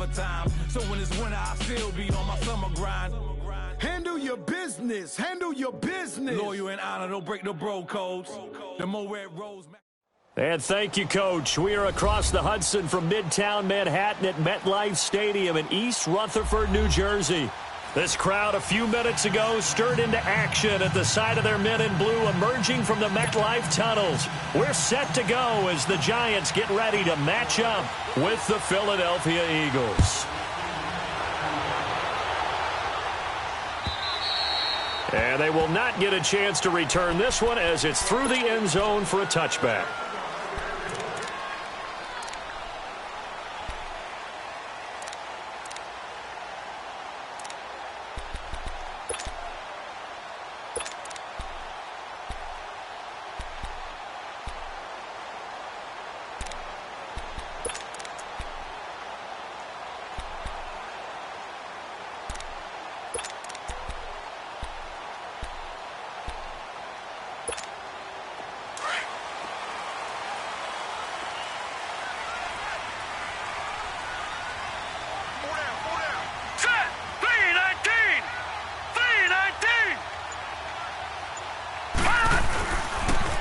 summertime. So when it's winter, I still be on my summer grind. Handle your business. Handle your business. Loyal and honor, don't break the bro codes. The more red rose. And thank you, Coach. We are across the Hudson from Midtown Manhattan at MetLife Stadium in East Rutherford, New Jersey. This crowd a few minutes ago stirred into action at the side of their men in blue emerging from the MetLife tunnels. We're set to go as the Giants get ready to match up with the Philadelphia Eagles. And they will not get a chance to return this one as it's through the end zone for a touchback.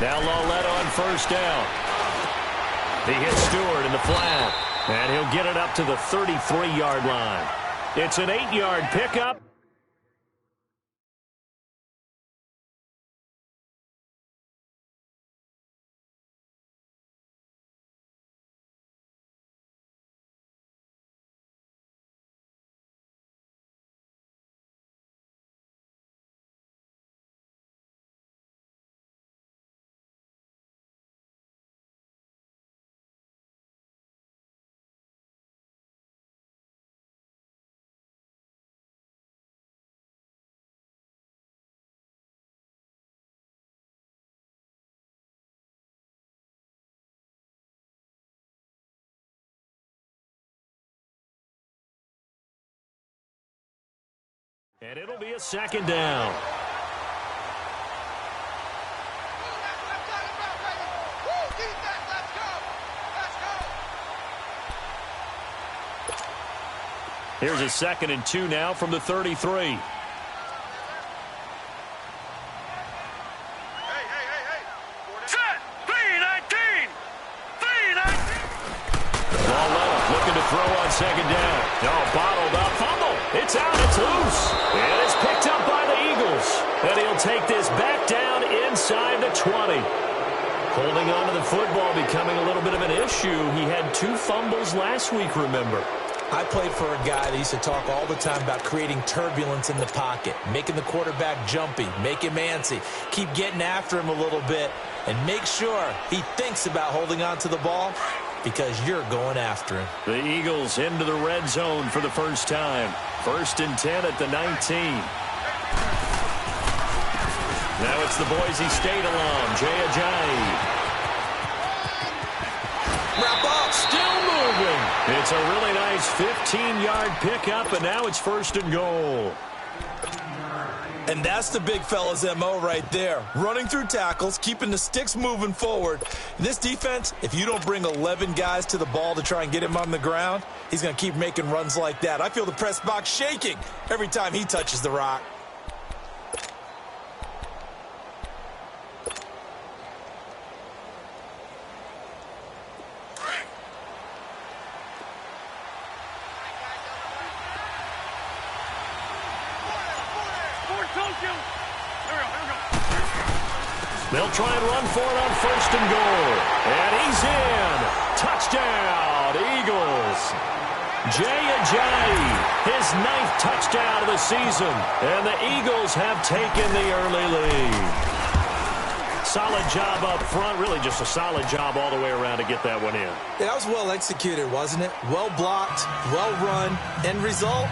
Now Lawlett on first down. He hits Stewart in the flat, and he'll get it up to the 33-yard line. It's an 8-yard pickup. And it'll be a second down. Here's a 2nd and 2 now from the 33. Throw on second down. Oh, bottled up. Fumble. It's out. It's loose. And it's picked up by the Eagles. And he'll take this back down inside the 20. Holding on to the football becoming a little bit of an issue. He had 2 fumbles last week, remember. I played for a guy that used to talk all the time about creating turbulence in the pocket, making the quarterback jumpy, make him antsy, keep getting after him a little bit, and make sure he thinks about holding on to the ball, because you're going after him. The Eagles into the red zone for the first time. 1st and 10 at the 19. Now it's the Boise State alum, Jay Ajayi. Wrap up. Still moving. It's a really nice 15-yard pickup, and now it's 1st and goal. And that's the big fella's MO right there. Running through tackles, keeping the sticks moving forward. This defense, if you don't bring 11 guys to the ball to try and get him on the ground, he's going to keep making runs like that. I feel the press box shaking every time he touches the rock. They'll try and run for it on 1st and goal. And he's in. Touchdown, Eagles. Jay Ajayi, his 9th touchdown of the season. And the Eagles have taken the early lead. Solid job up front. Really just a solid job all the way around to get that one in. Yeah, that was well executed, wasn't it? Well blocked, well run. End result,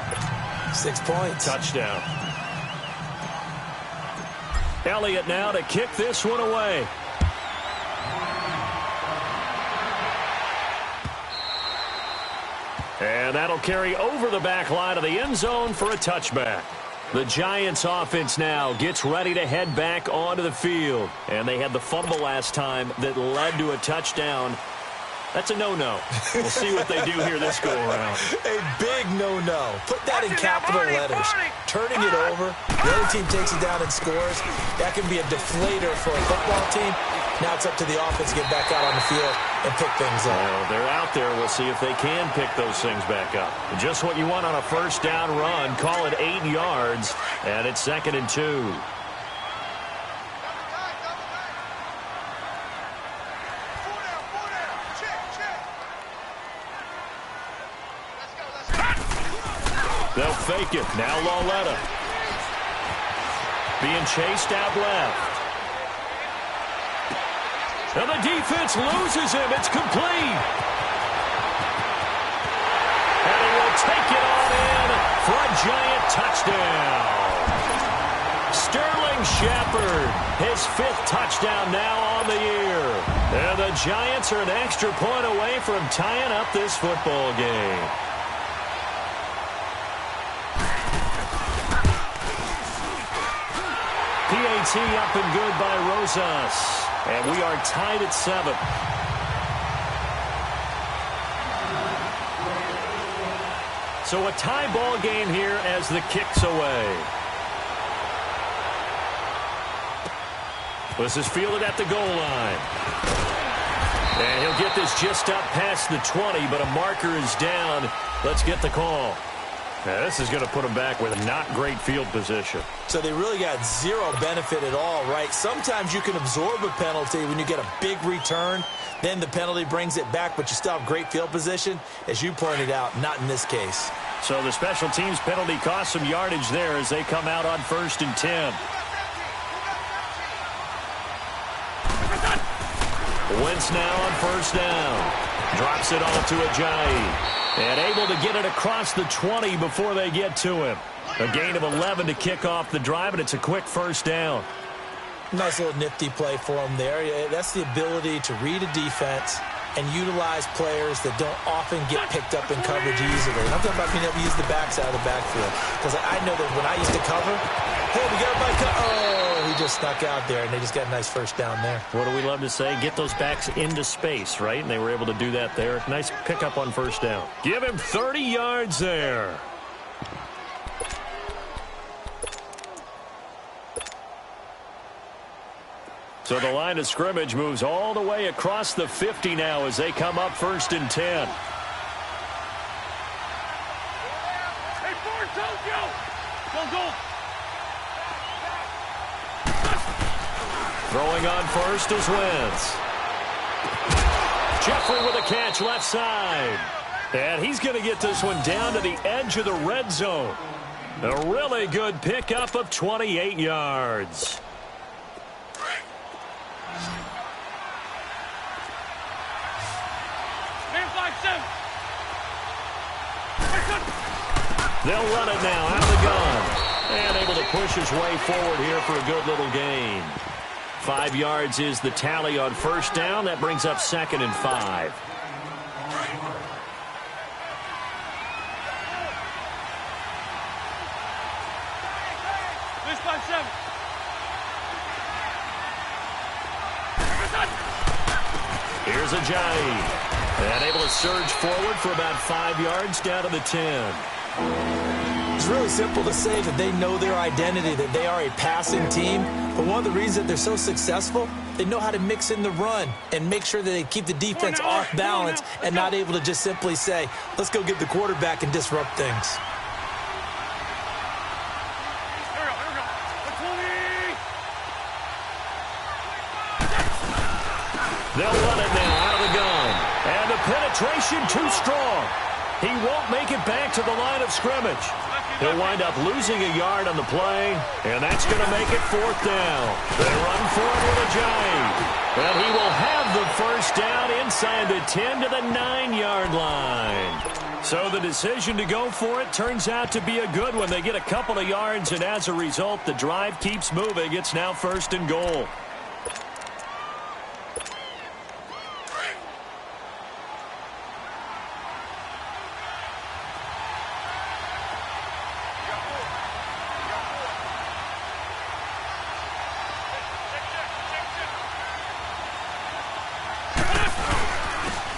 6 points. Touchdown. Elliott now to kick this one away. And that'll carry over the back line of the end zone for a touchback. The Giants offense now gets ready to head back onto the field. And they had the fumble last time that led to a touchdown. That's a no-no. We'll see what they do here this go-around. A big no-no. Put that in capital letters. Turning it over, the other team takes it down and scores. That can be a deflator for a football team. Now it's up to the offense to get back out on the field and pick things up. Well, they're out there. We'll see if they can pick those things back up. Just what you want on a first down run. Call it 8 yards, and it's 2nd and 2. They'll fake it. Now Lauletta. Being chased out left. And the defense loses him. It's complete. And he will take it on in for a giant touchdown. Sterling Shepard, his 5th touchdown now on the year. And the Giants are an extra point away from tying up this football game. PAT up and good by Rosas. And we are tied at 7. So a tie ball game here as the kick's away. This is fielded at the goal line. And he'll get this just up past the 20, but a marker is down. Let's get the call. Now, this is going to put them back with a not great field position. So they really got zero benefit at all, right? Sometimes you can absorb a penalty when you get a big return. Then the penalty brings it back, but you still have great field position. As you pointed out, not in this case. So the special teams penalty cost some yardage there as they come out on 1st and 10. Wentz now on 1st down. Drops it off to Ajayi. And able to get it across the 20 before they get to him. A gain of 11 to kick off the drive, and it's a quick 1st down. Nice little nifty play for him there. That's the ability to read a defense and utilize players that don't often get picked up in coverage easily. And I'm talking about being able to use the backside of the backfield. Because I know that when I used to cover, hey, we got my he just snuck out there, and they just got a nice 1st down there. What do we love to say? Get those backs into space, right? And they were able to do that there. Nice pickup on 1st down. Give him 30 yards there. So the line of scrimmage moves all the way across the 50 now as they come up 1st and 10. Hey, Ford, go! Throwing on 1st is Wentz. Jeffrey with a catch left side. And he's going to get this one down to the edge of the red zone. A really good pickup of 28 yards. They'll run it now out of the gun. And able to push his way forward here for a good little gain. 5 yards is the tally on 1st down. That brings up 2nd and 5. Here's Ajayi. And able to surge forward for about 5 yards down to the 10. It's really simple to say that they know their identity, that they are a passing team. But one of the reasons that they're so successful, they know how to mix in the run and make sure that they keep the defense off balance and not able to just simply say, let's go get the quarterback and disrupt things. They'll run it now out of the gun. And the penetration too strong. He won't make it back to the line of scrimmage. He'll wind up losing a yard on the play, and that's going to make it 4th down. They run for it with Ajayi. And he will have the 1st down inside the 10 to the 9-yard line. So the decision to go for it turns out to be a good one. They get a couple of yards, and as a result, the drive keeps moving. It's now 1st and goal.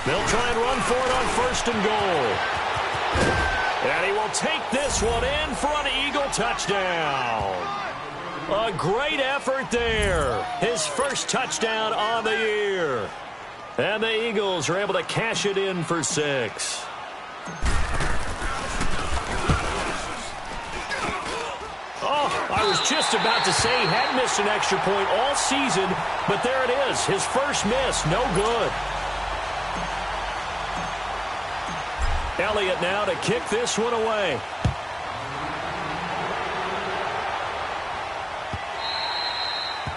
They'll try and run for it on 1st and goal. And he will take this one in for an Eagle touchdown. A great effort there. His first touchdown on the year. And the Eagles are able to cash it in for 6. Oh, I was just about to say he had missed an extra point all season, but there it is. His first miss, no good. Elliott now to kick this one away.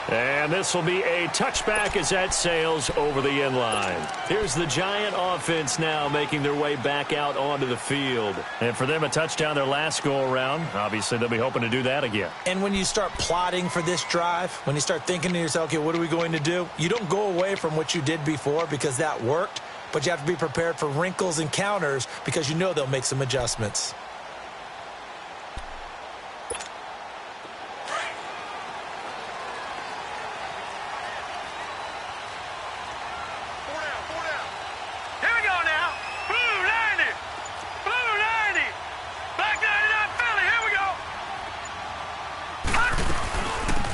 And this will be a touchback as that sails over the end line. Here's the Giant offense now making their way back out onto the field. And for them, a touchdown their last go-around. Obviously, they'll be hoping to do that again. And when you start plotting for this drive, when you start thinking to yourself, okay, what are we going to do? You don't go away from what you did before because that worked, but you have to be prepared for wrinkles and counters because you know they'll make some adjustments.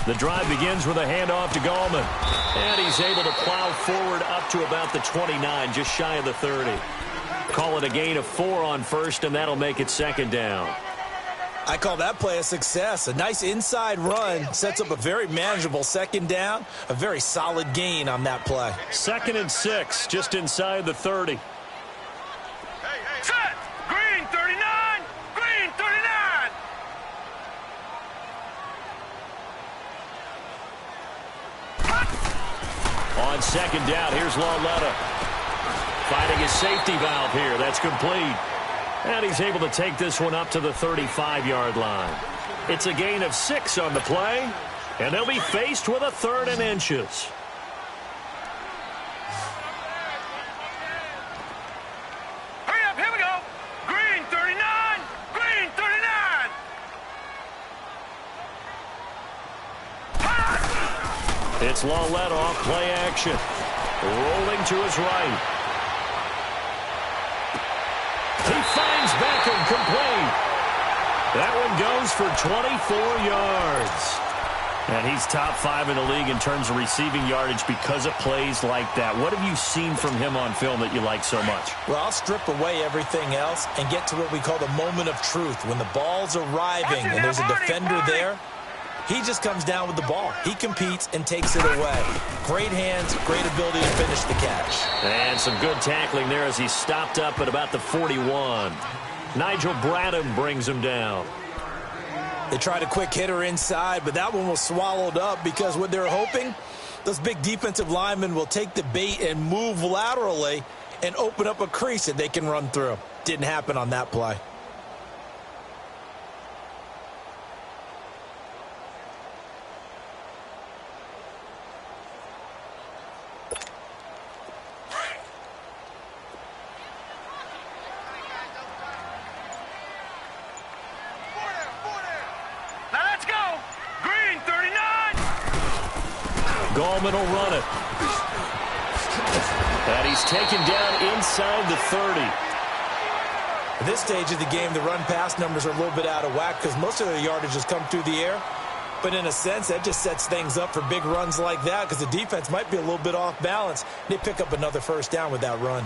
The drive begins with a handoff to Gallman. And he's able to plow forward up to about the 29, just shy of the 30. Call it a gain of 4 on 1st, and that'll make it 2nd down. I call that play a success. A nice inside run sets up a very manageable 2nd down. A very solid gain on that play. 2nd and 6, just inside the 30. Set! Green 39! Green 39! On 2nd down, here's Lauletta. Finding his safety valve here. That's complete. And he's able to take this one up to the 35-yard line. It's a gain of 6 on the play, and they'll be faced with a 3rd and inches. Hurry up, here we go! Green 39! Green 39! It's Lauletta off play action. Rolling to his right. He finds Beckham complete. That one goes for 24 yards. And he's top 5 in the league in terms of receiving yardage because of plays like that. What have you seen from him on film that you like so much? Well, I'll strip away everything else and get to what we call the moment of truth. When the ball's arriving and there's a defender there, he just comes down with the ball. He competes and takes it away. Great hands, great ability to finish the catch. And some good tackling there as he stopped up at about the 41. Nigel Bradham brings him down. They tried a quick hitter inside, but that one was swallowed up because what they're hoping, those big defensive linemen will take the bait and move laterally and open up a crease that they can run through. Didn't happen on that play. Gallman will run it. And he's taken down inside the 30. At this stage of the game, the run-pass numbers are a little bit out of whack because most of their yardage has come through the air. But in a sense, that just sets things up for big runs like that because the defense might be a little bit off balance. They pick up another 1st down with that run.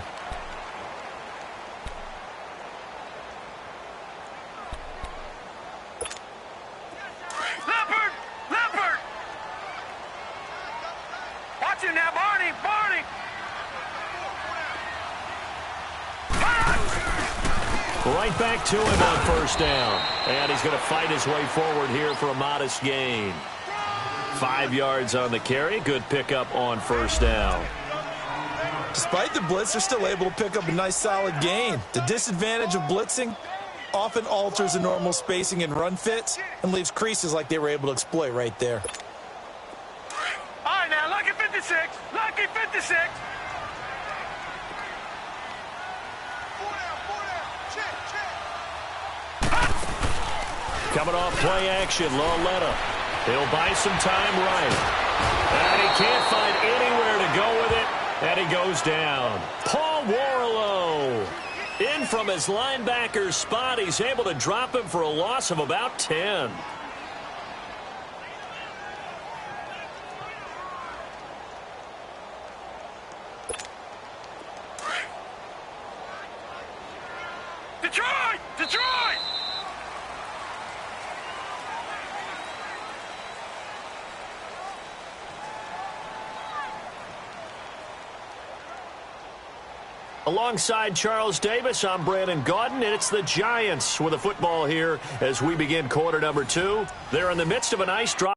Right back to him on 1st down. And he's going to fight his way forward here for a modest gain. 5 yards on the carry. Good pickup on 1st down. Despite the blitz, they're still able to pick up a nice solid gain. The disadvantage of blitzing often alters the normal spacing and run fits and leaves creases like they were able to exploit right there. All right, now, lucky 56. Lucky 56. Coming off play action, Lauletta. He'll buy some time right. And he can't find anywhere to go with it. And he goes down. Paul Warlow in from his linebacker spot. He's able to drop him for a loss of about 10. Detroit! Detroit! Alongside Charles Davis, I'm Brandon Gaudin, and it's the Giants with a football here as we begin quarter number 2. They're in the midst of a nice drive.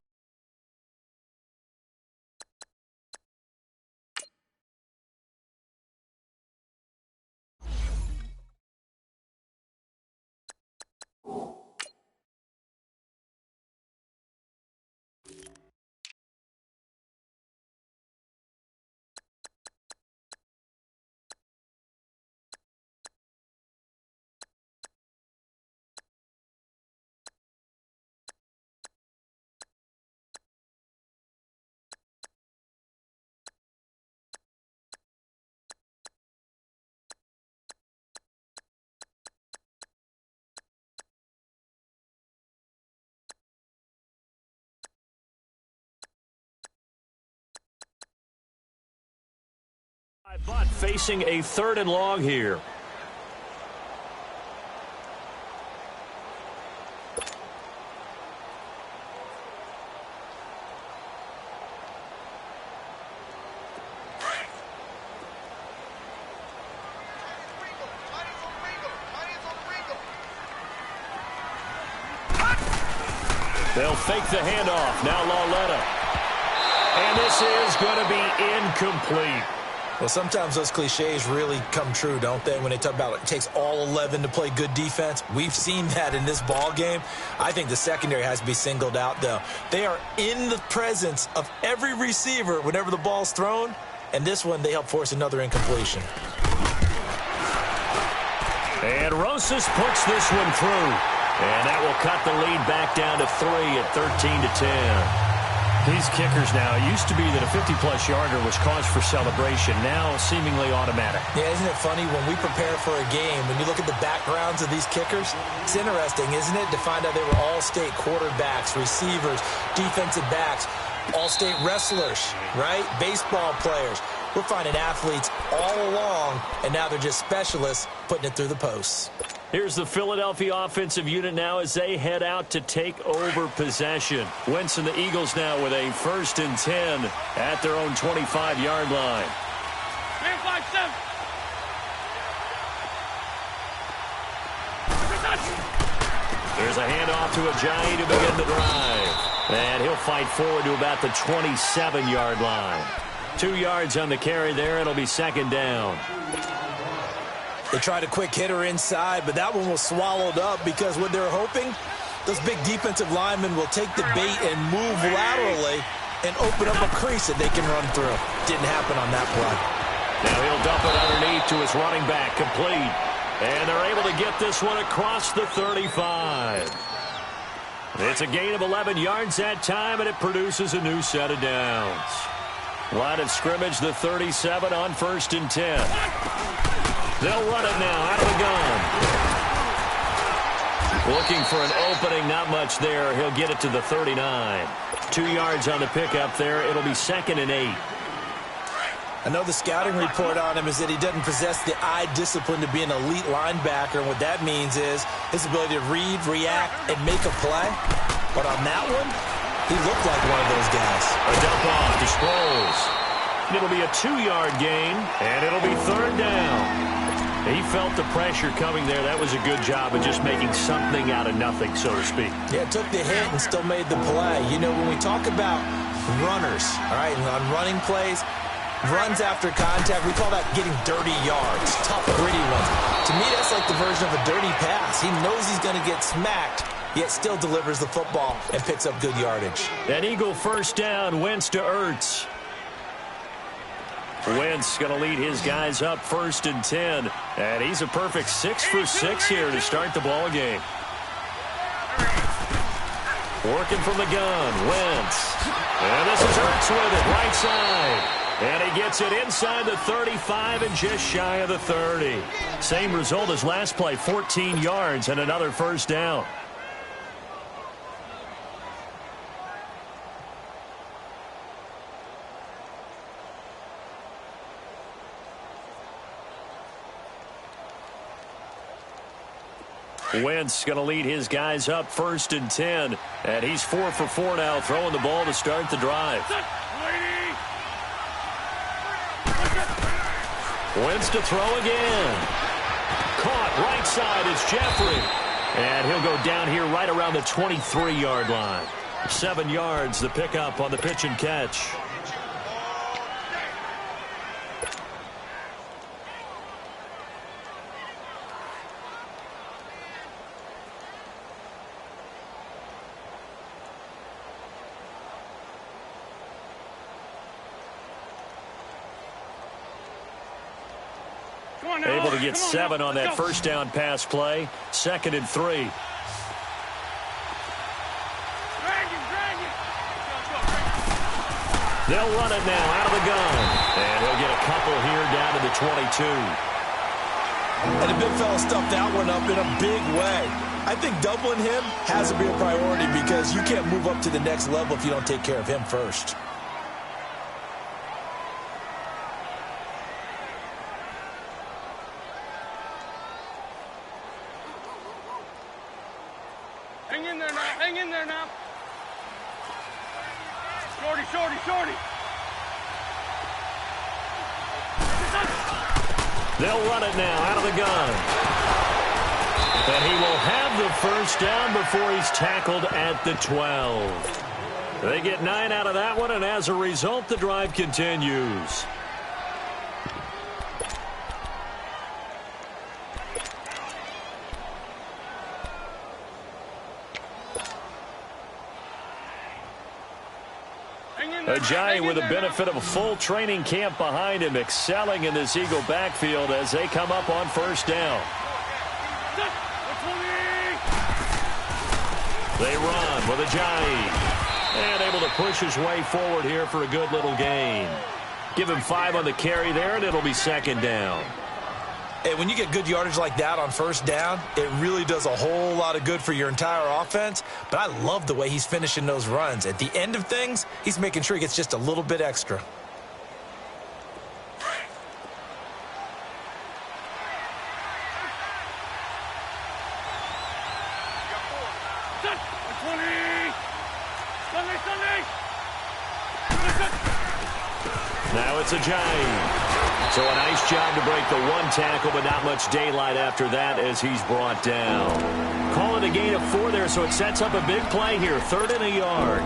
But facing a 3rd and long here. They'll fake the handoff. Now Lauletta. And this is going to be incomplete. Well, sometimes those cliches really come true, don't they? When they talk about it takes all 11 to play good defense. We've seen that in this ball game. I think the secondary has to be singled out, though. They are in the presence of every receiver whenever the ball's thrown. And this one, they help force another incompletion. And Rosas puts this one through. And that will cut the lead back down to 3 at 13-10. These kickers now, it used to be that a 50-plus yarder was cause for celebration. Now seemingly automatic. Yeah, isn't it funny when we prepare for a game, when you look at the backgrounds of these kickers, it's interesting, isn't it, to find out they were all-state quarterbacks, receivers, defensive backs, all-state wrestlers, right? Baseball players. We're finding athletes all along, and now they're just specialists putting it through the posts. Here's the Philadelphia offensive unit now as they head out to take over possession. Wentz and the Eagles now with a 1st and 10 at their own 25-yard line. 3-5-7. There's a handoff to Ajayi to begin the drive. And he'll fight forward to about the 27-yard line. 2 yards on the carry there. It'll be 2nd down. They tried a quick hitter inside, but that one was swallowed up because what they're hoping, those big defensive linemen will take the bait and move laterally and open up a crease that they can run through. Didn't happen on that play. Now he'll dump it underneath to his running back, complete. And they're able to get this one across the 35. It's a gain of 11 yards that time, and it produces a new set of downs. Line of scrimmage, the 37 on 1st and 10. They'll run it now out of the gun. Looking for an opening, not much there. He'll get it to the 39. 2 yards on the pickup there. It'll be 2nd and 8. I know the scouting report on him is that he doesn't possess the eye discipline to be an elite linebacker. And what that means is his ability to read, react, and make a play. But on that one, he looked like one of those guys. A dump off to Sproles. It'll be a 2-yard gain, and it'll be 3rd down. He felt the pressure coming there. That was a good job of just making something out of nothing, so to speak. Yeah, took the hit and still made the play. You know, when we talk about runners, all right, and on running plays, runs after contact, we call that getting dirty yards, tough, gritty runs. To me, that's like the version of a dirty pass. He knows he's going to get smacked, yet still delivers the football and picks up good yardage. An Eagle 1st down, Wentz to Ertz. Wentz going to lead his guys up 1st and 10. And he's a perfect 6 for 6 here to start the ball game. Working from the gun, Wentz. And this is Ertz with it, right side. And he gets it inside the 35 and just shy of the 30. Same result as last play, 14 yards and another first down. Wentz going to lead his guys up 1st and 10. And he's 4 for 4 now, throwing the ball to start the drive. Wentz to throw again. Caught right side is Jeffrey. And he'll go down here right around the 23-yard line. 7 yards the pickup on the pitch and catch. Able to get 7 on that first down pass play. 2nd and 3. They'll run it now out of the gun. And he'll get a couple here down to the 22. And the big fella stuffed that one up in a big way. I think doubling him has to be a priority because you can't move up to the next level if you don't take care of him first. Hang in there now. Hang in there now. Shorty, shorty, shorty. They'll run it now out of the gun. And he will have the first down before he's tackled at the 12. They get 9 out of that one, and as a result, the drive continues. Ajayi with the benefit of a full training camp behind him, excelling in this Eagle backfield as they come up on first down. They run with Ajayi. And able to push his way forward here for a good little gain. Give him 5 on the carry there, and it'll be 2nd down. And when you get good yardage like that on first down, it really does a whole lot of good for your entire offense. But I love the way he's finishing those runs. At the end of things, he's making sure he gets just a little bit extra. Now it's Ajayi. So a nice job to break the 1 tackle, but not much daylight after that as he's brought down. Call it a gain of 4 there, so it sets up a big play here. 3rd and a yard.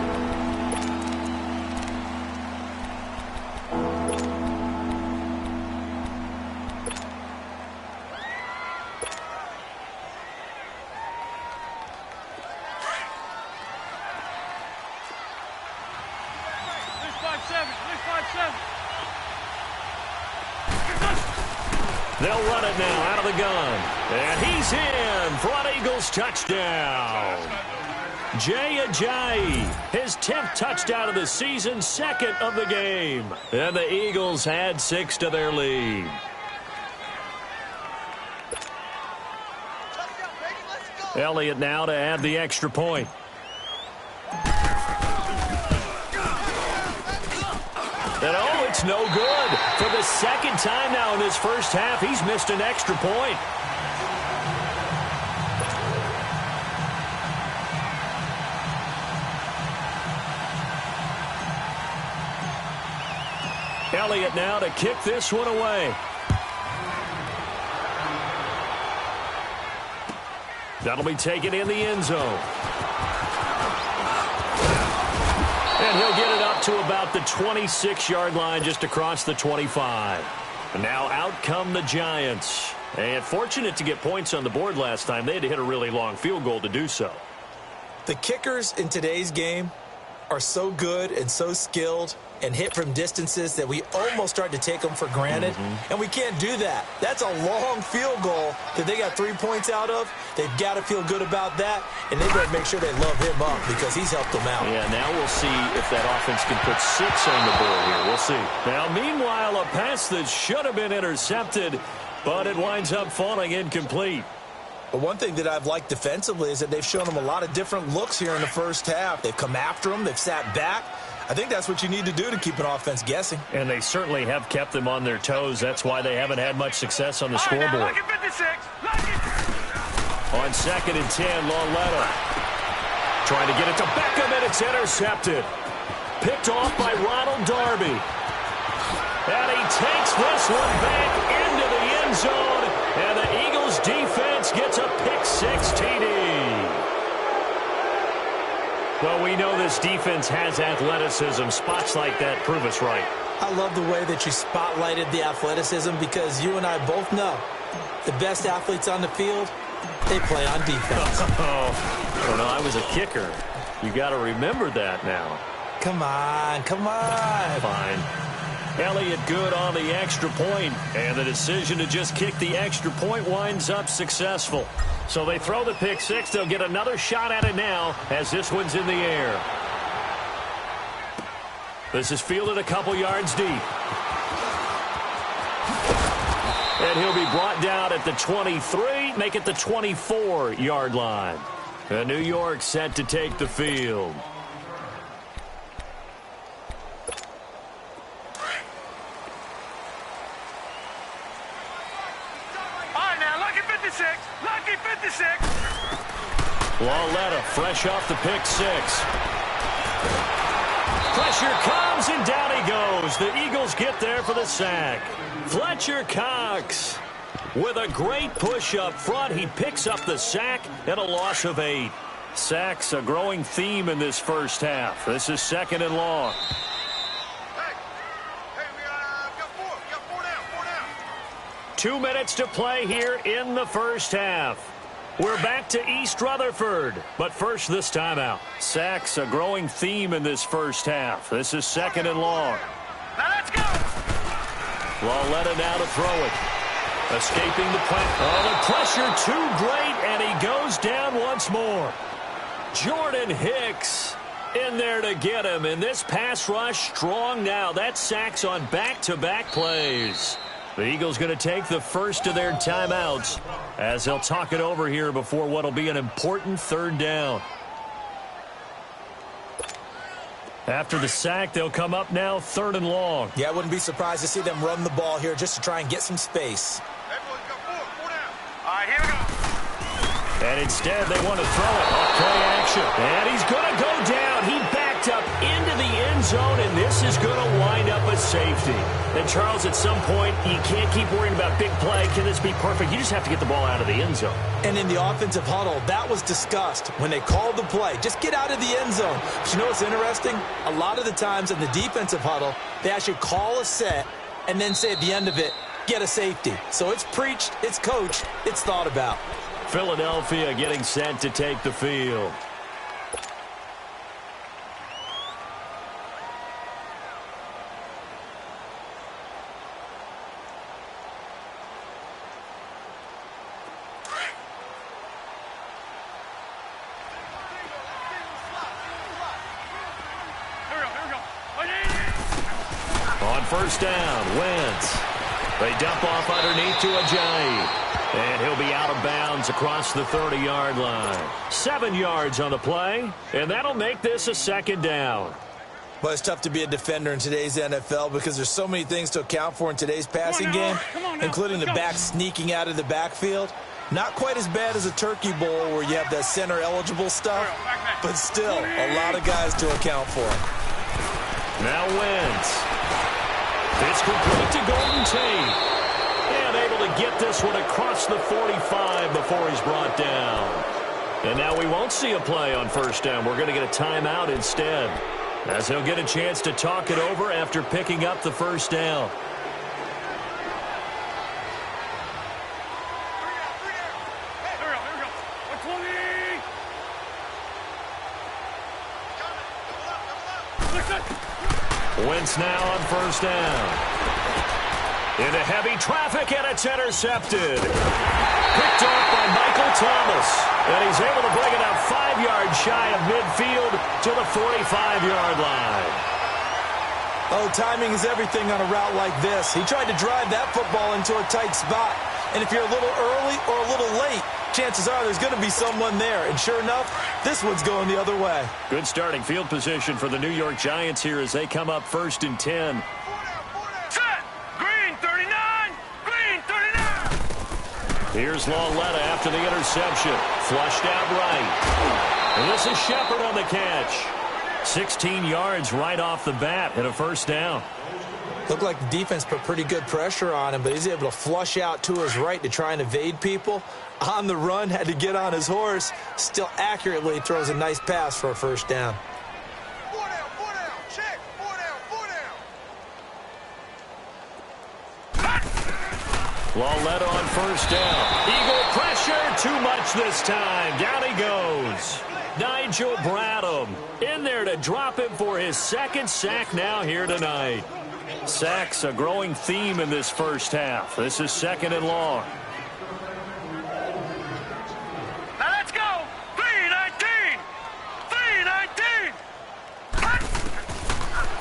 They'll run it now out of the gun. And he's in for an Eagles touchdown. Jay Ajayi, his 10th touchdown of the season, 2nd of the game. And the Eagles add 6 to their lead. Elliott now to add the extra point. And oh, it's no good. For the 2nd time now in his first half, he's missed an extra point. Elliott now to kick this one away. That'll be taken in the end zone. And he'll get it up to about the 26-yard line, just across the 25. And now out come the Giants. And fortunate to get points on the board last time. They had to hit a really long field goal to do so. The kickers in today's game are so good and so skilled and hit from distances that we almost start to take them for granted, and we can't do that. That's a long field goal that they got 3 points out of. They've got to feel good about that, and they better make sure they love him up because he's helped them out. Yeah, now we'll see if that offense can put 6 on the board here. We'll see. Now, meanwhile, a pass that should have been intercepted, but it winds up falling incomplete. But one thing that I've liked defensively is that they've shown them a lot of different looks here in the first half. They've come after them. They've sat back. I think that's what you need to do to keep an offense guessing. And they certainly have kept them on their toes. That's why they haven't had much success on the scoreboard. Lucky 56. Lucky. On 2nd and 10, Lauletta trying to get it to Beckham, and it's intercepted. Picked off by Ronald Darby. And he takes this one back into the end zone, and the Eagles defense gets a pick-6 TD. Well, we know this defense has athleticism. Spots like that prove us right. I love the way that you spotlighted the athleticism because you and I both know the best athletes on the field, they play on defense. Oh, no, I was a kicker. You got to remember that now. Come on, come on. Fine. Elliott good on the extra point, and the decision to just kick the extra point winds up successful. So they throw the pick-6. They'll get another shot at it now as this one's in the air. This is fielded a couple yards deep. And he'll be brought down at the 23, make it the 24-yard line. And New York set to take the field. Lucky 56. Lauletta fresh off the pick-6. Pressure comes, and down he goes. The Eagles get there for the sack. Fletcher Cox with a great push up front. He picks up the sack and a loss of 8. Sacks a growing theme in this first half. This is 2nd and long. Hey, we got 4 down. 2 minutes to play here in the first half. We're back to East Rutherford, but first this timeout. Sacks a growing theme in this first half. This is 2nd and long. Now let's go. Lauletta now to throw it. Escaping the pressure. Oh, the pressure too great, and he goes down once more. Jordan Hicks in there to get him, and this pass rush strong now. That's sacks on back-to-back plays. The Eagles going to take the first of their timeouts as they'll talk it over here before what will be an important 3rd down. After the sack, they'll come up now 3rd and long. Yeah, I wouldn't be surprised to see them run the ball here just to try and get some space. Everyone's got 4 down. All right, here we go. And instead, they want to throw it off play action. And he's going to go down. He backed up into the end zone, and this is going to wind up a safety. And, Charles, at some point, you can't keep worrying about big play. Can this be perfect? You just have to get the ball out of the end zone. And in the offensive huddle, that was discussed when they called the play. Just get out of the end zone. But you know what's interesting? A lot of the times in the defensive huddle, they actually call a set and then say at the end of it, get a safety. So it's preached, it's coached, it's thought about. Philadelphia getting set to take the field. On 1st down, Wentz. They dump off underneath to Ajayi. And he'll be out of bounds across the 30-yard line. 7 yards on the play, and that'll make this a 2nd down. Well, it's tough to be a defender in today's NFL because there's so many things to account for in today's passing game, including the back sneaking out of the backfield. Not quite as bad as a turkey bowl where you have that center-eligible stuff, but still a lot of guys to account for. Now Wentz. It's complete to Golden Tate. And able to get this one across the 45 before he's brought down. And now we won't see a play on 1st down. We're going to get a timeout instead, as he'll get a chance to talk it over after picking up the 1st down. Wentz now on first down. Into heavy traffic, and it's intercepted. Picked off by Michael Thomas. And he's able to bring it up 5 yards shy of midfield to the 45-yard line. Oh, timing is everything on a route like this. He tried to drive that football into a tight spot. And if you're a little early or a little late, chances are there's going to be someone there. And sure enough, this one's going the other way. Good starting field position for the New York Giants here as they come up 1st and 10. Set. Green 39. Green 39. Here's Lauletta after the interception. Flushed out right. And this is Shepard on the catch. 16 yards right off the bat and a first down. Looked like the defense put pretty good pressure on him, but he's able to flush out to his right to try and evade people. On the run, had to get on his horse. Still accurately throws a nice pass for a first down. 4 down. Check. 4 down. Lauletta on first down. Eagle pressure, too much this time. Down he goes. Nigel Bradham in there to drop him for his 2nd sack now here tonight. Sacks a growing theme in this first half. This is 2nd and long. Now let's go. 319. 319.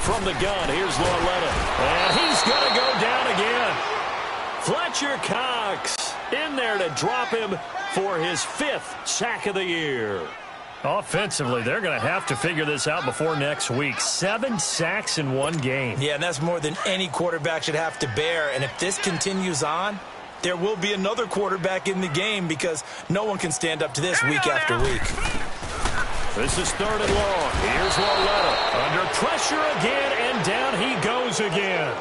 From the gun, here's Lauletta. And he's going to go down again. Fletcher Cox in there to drop him for his 5th sack of the year. Offensively, they're going to have to figure this out before next week. 7 sacks in one game. Yeah, and that's more than any quarterback should have to bear. And if this continues on, there will be another quarterback in the game because no one can stand up to this week after week. This is 3rd and long. Here's Lauletta. Under pressure again, and down he goes again.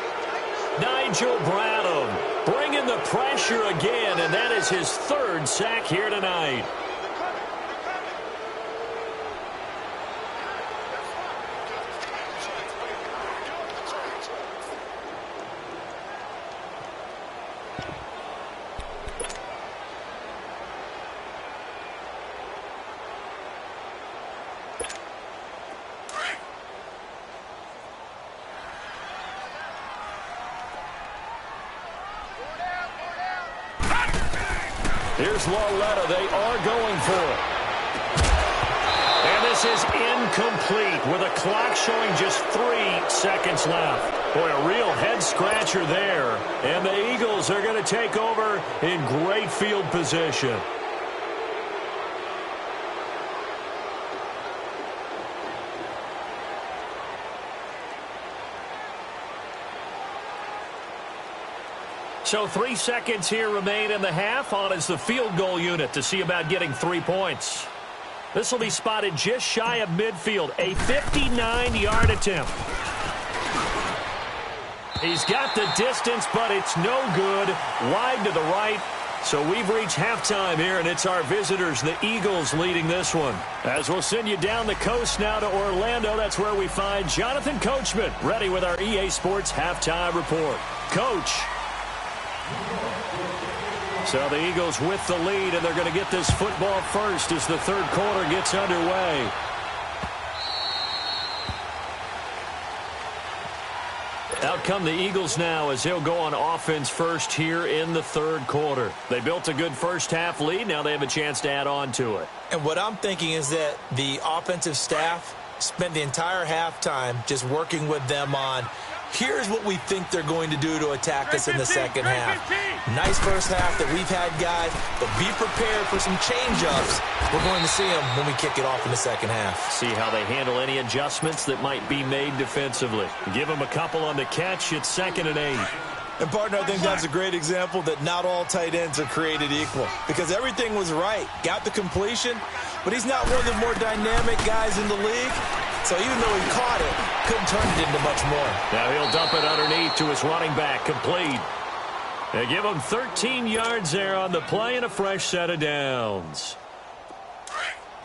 Nigel Bradham bringing the pressure again, and that is his 3rd sack here tonight. Here's Lauletta. They are going for it. And this is incomplete with a clock showing just 3 seconds left. Boy, a real head-scratcher there. And the Eagles are going to take over in great field position. So 3 seconds here remain in the half. On is the field goal unit to see about getting 3 points. This will be spotted just shy of midfield. A 59-yard attempt. He's got the distance, but it's no good. Wide to the right. So we've reached halftime here, and it's our visitors, the Eagles, leading this one. As we'll send you down the coast now to Orlando, that's where we find Jonathan Coachman, ready with our EA Sports halftime report. Coach. So the Eagles with the lead, and they're going to get this football first as the 3rd quarter gets underway. Out come the Eagles now as they'll go on offense first here in the 3rd quarter. They built a good first half lead. Now they have a chance to add on to it. And what I'm thinking is that the offensive staff spent the entire halftime just working with them on here's what we think they're going to do to attack us in the second half. Nice first half that we've had, guys, but be prepared for some change-ups. We're going to see them when we kick it off in the second half. See how they handle any adjustments that might be made defensively. Give them a couple on the catch. It's 2nd and 8. And, partner, I think that's a great example that not all tight ends are created equal because everything was right. Got the completion, but he's not one of the more dynamic guys in the league. So even though he caught it, couldn't turn it into much more. Now he'll dump it underneath to his running back, complete. They give him 13 yards there on the play and a fresh set of downs.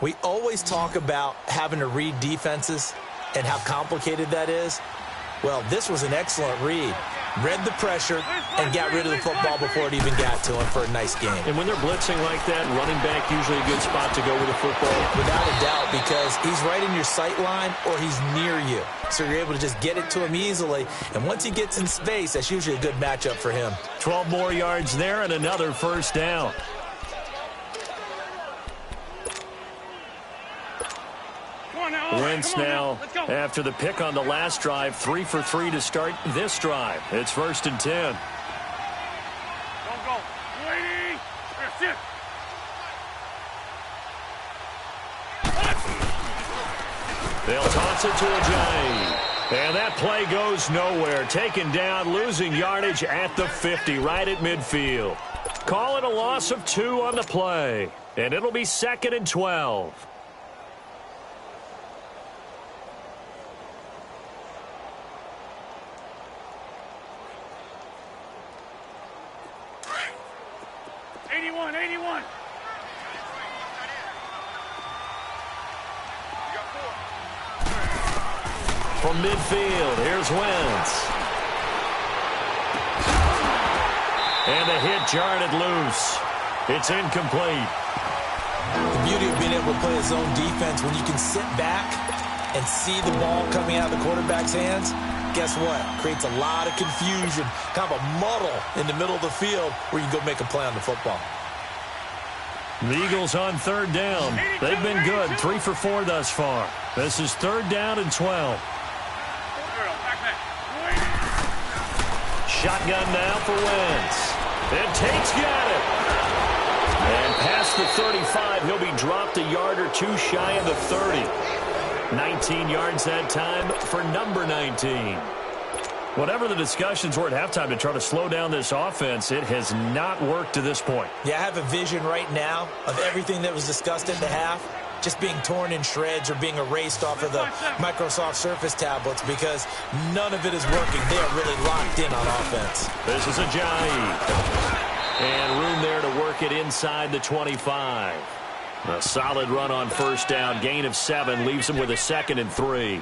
We always talk about having to read defenses and how complicated that is. Well, this was an excellent read. read the pressure, and got rid of the football before it even got to him for a nice game. And when they're blitzing like that, running back usually a good spot to go with the football. Without a doubt, because he's right in your sight line or he's near you. So you're able to just get it to him easily. And once he gets in space, that's usually a good matchup for him. 12 more yards there and another first down. Wentz now, after the pick on the last drive, 3 for 3 to start this drive. It's 1st and 10. Go. Lady. Sit. They'll toss it to Ajayi. And that play goes nowhere. Taken down, losing yardage at the 50, right at midfield. Call it a loss of 2 on the play. And it'll be 2nd and 12. From midfield, here's Wentz. And the hit jarred it loose. It's incomplete. The beauty of being able to play a zone defense when you can sit back and see the ball coming out of the quarterback's hands, guess what? Creates a lot of confusion, kind of a muddle in the middle of the field where you can go make a play on the football. The Eagles on 3rd down. They've been good, 3 for 4 thus far. This is 3rd down and 12. Shotgun now for Wentz. And Tate's got it. And past the 35, he'll be dropped a yard or 2 shy of the 30. 19 yards that time for number 19. Whatever the discussions were at halftime to try to slow down this offense, it has not worked to this point. Yeah, I have a vision right now of everything that was discussed at the half just being torn in shreds or being erased off of the Microsoft Surface tablets because none of it is working. They are really locked in on offense. This is Ajayi. And room there to work it inside the 25. A solid run on 1st down. Gain of 7 leaves him with a 2nd and 3.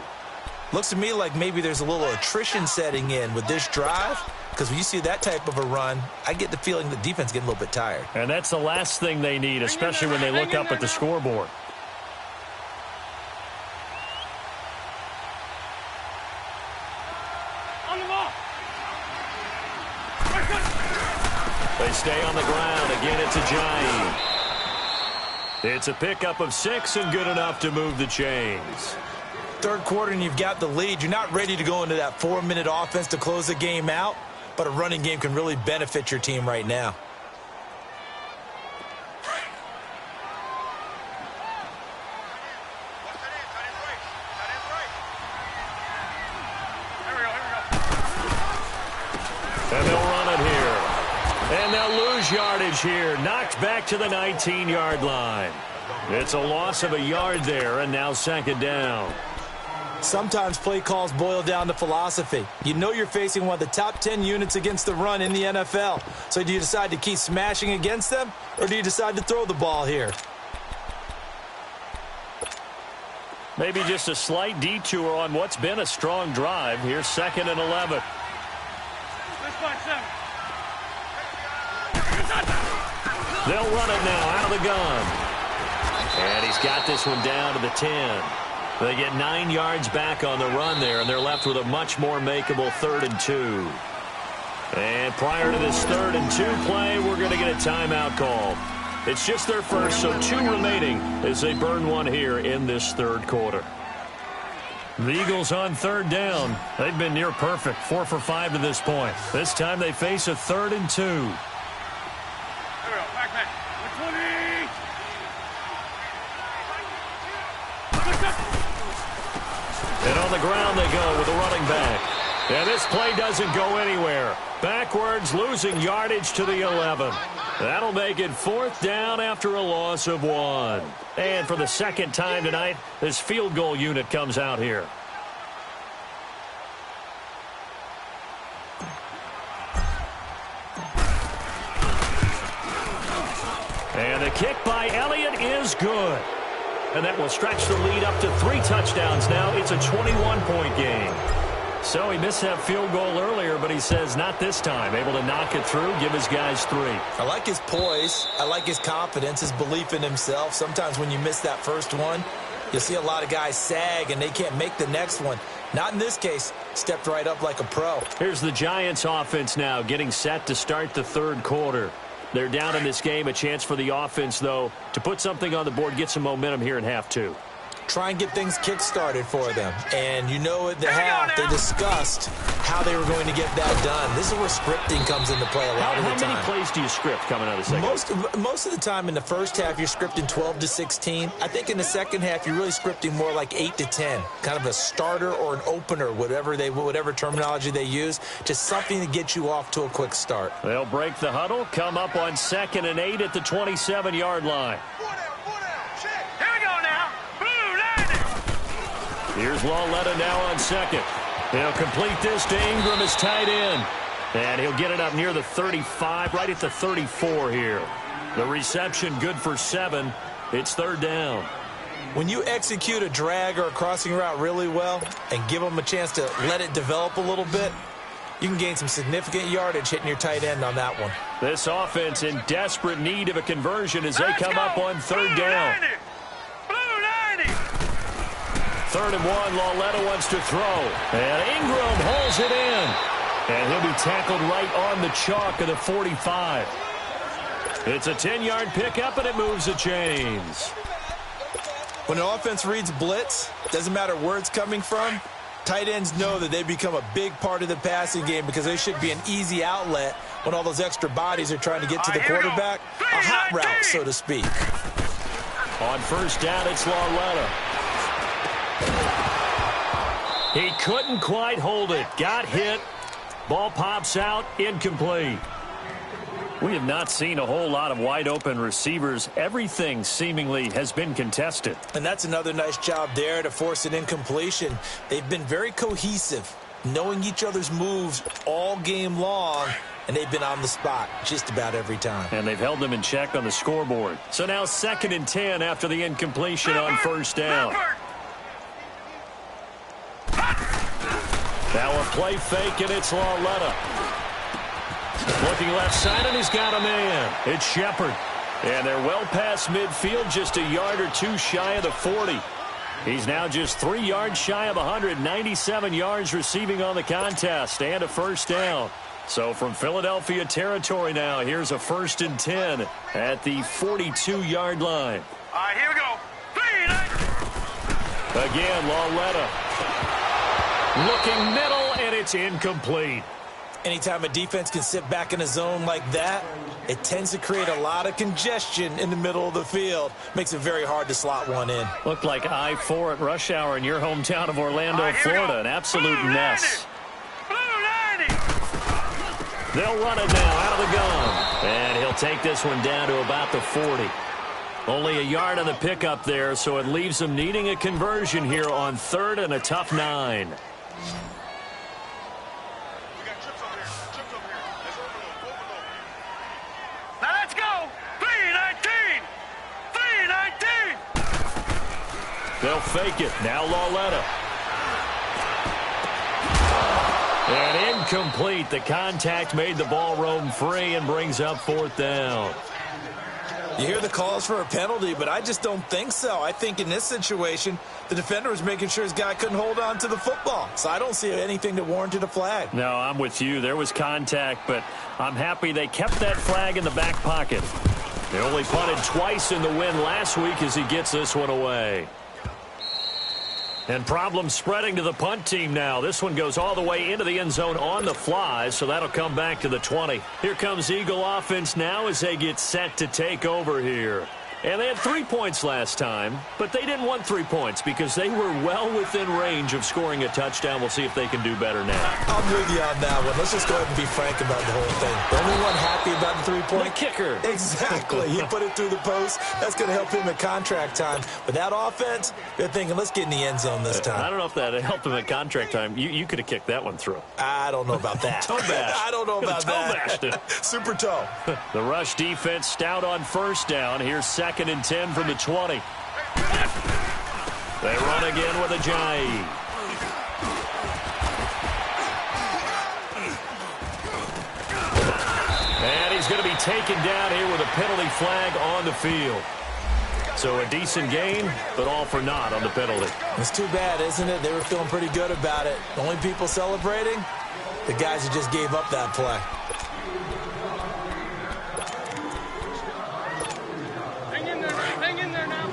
Looks to me like maybe there's a little attrition setting in with this drive because when you see that type of a run, I get the feeling the defense getting a little bit tired. And that's the last thing they need, especially when they look up at the scoreboard. They stay on the ground. Again, it's Ajayi. It's a pickup of 6 and good enough to move the chains. 3rd quarter and you've got the lead. You're not ready to go into that 4-minute offense to close the game out, but a running game can really benefit your team right now. And they'll run it here. And they'll lose yardage here. Knocked back to the 19-yard line. It's a loss of a yard there, and now 2nd down. Sometimes play calls boil down to philosophy. You know you're facing one of the top 10 units against the run in the NFL. So do you decide to keep smashing against them, or do you decide to throw the ball here? Maybe just a slight detour on what's been a strong drive. Here's 2nd and 11. They'll run it now out of the gun. And he's got this one down to the 10. They get 9 yards back on the run there, and they're left with a much more makeable 3rd and 2. And prior to this 3rd and 2 play, we're going to get a timeout called. It's just their first, so 2 remaining as they burn one here in this 3rd quarter. The Eagles on 3rd down. They've been near perfect, 4 for 5 to this point. This time they face a 3rd and 2. And on the ground they go with a running back. And this play doesn't go anywhere. Backwards, losing yardage to the 11. That'll make it 4th down after a loss of 1. And for the 2nd time tonight, this field goal unit comes out here. And the kick by Elliott is good. And that will stretch the lead up to 3 touchdowns now. It's a 21-point game. So he missed that field goal earlier, but he says not this time. Able to knock it through, give his guys 3. I like his poise. I like his confidence, his belief in himself. Sometimes when you miss that first one, you'll see a lot of guys sag and they can't make the next one. Not in this case. Stepped right up like a pro. Here's the Giants offense now getting set to start the third quarter. They're down in this game. A chance for the offense, though, to put something on the board, get some momentum here in half 2. Try and get things kick-started for them. And you know at the half, they discussed how they were going to get that done. This is where scripting comes into play a lot of the time. How many plays do you script coming out of the second? Most of the time in the first half, you're scripting 12 to 16. I think in the second half, you're really scripting more like 8 to 10. Kind of a starter or an opener, whatever terminology they use. Just something to get you off to a quick start. They'll break the huddle, come up on 2nd and 8 at the 27-yard line. Here's Lauletta now on 2nd. He'll complete this to Ingram as tight end. And he'll get it up near the 35, right at the 34 here. The reception good for 7. It's 3rd down. When you execute a drag or a crossing route really well and give them a chance to let it develop a little bit, you can gain some significant yardage hitting your tight end on that one. This offense in desperate need of a conversion as they come up on 3rd down. 3rd and 1, Lauletta wants to throw. And Ingram hauls it in. And he'll be tackled right on the chalk of the 45. It's a 10-yard pickup, and it moves the chains. When an offense reads blitz, doesn't matter where it's coming from, tight ends know that they become a big part of the passing game because they should be an easy outlet when all those extra bodies are trying to get to the quarterback. A hot route, so to speak. On 1st down, it's Lauletta. He couldn't quite hold it. Got hit. Ball pops out. Incomplete. We have not seen a whole lot of wide-open receivers. Everything seemingly has been contested. And that's another nice job there to force an incompletion. They've been very cohesive, knowing each other's moves all game long, and they've been on the spot just about every time. And they've held them in check on the scoreboard. So now 2nd and 10 after the incompletion on 1st down. Now a play fake, and it's Lauletta. Looking left side, and he's got a man. It's Shepard. And they're well past midfield, just a yard or 2 shy of the 40. He's now just 3 yards shy of 197 yards receiving on the contest, and a 1st down. So from Philadelphia territory now, here's a 1st and 10 at the 42-yard line. All right, here we go. 3, 9. Again, Lauletta. Looking middle, and it's incomplete. Anytime a defense can sit back in a zone like that, it tends to create a lot of congestion in the middle of the field. Makes it very hard to slot one in. Looked like I-4 at rush hour in your hometown of Orlando, Florida. An absolute mess. They'll run it now out of the gun. And he'll take this one down to about the 40. Only a yard on the pickup there, so it leaves them needing a conversion here on 3rd and a tough 9. Now let's go. 3-19. 3-19. They'll fake it. Now Lauletta. And incomplete. The contact made the ball roam free and brings up 4th down. You hear the calls for a penalty, but I just don't think so. I think in this situation, the defender was making sure his guy couldn't hold on to the football. So I don't see anything that warranted a flag. No, I'm with you. There was contact, but I'm happy they kept that flag in the back pocket. They only punted twice in the win last week as he gets this one away. And problems spreading to the punt team now. This one goes all the way into the end zone on the fly, so that'll come back to the 20. Here comes Eagle offense now as they get set to take over here. And they had 3 points last time, but they didn't want 3 points because they were well within range of scoring a touchdown. We'll see if they can do better now. I'm with you on that one. Let's just go ahead and be frank about the whole thing. The only one happy about the 3-point? The kicker. Exactly. He put it through the post. That's going to help him at contract time. But that offense, they're thinking, let's get in the end zone this time. I don't know if that helped him at contract time. You could have kicked that one through. I don't know about that. Toe bash. I don't know about that. Toe bashed it. Super toe. The rush defense stout on 1st down. Here's 2nd and 10 from the 20. They run again with Ajayi. going to be taken down here with a penalty flag on the field. So a decent game, but all for naught on the penalty. It's too bad, isn't it? They were feeling pretty good about it. The only people celebrating, the guys who just gave up that play. Hang in there now. Hang in there now.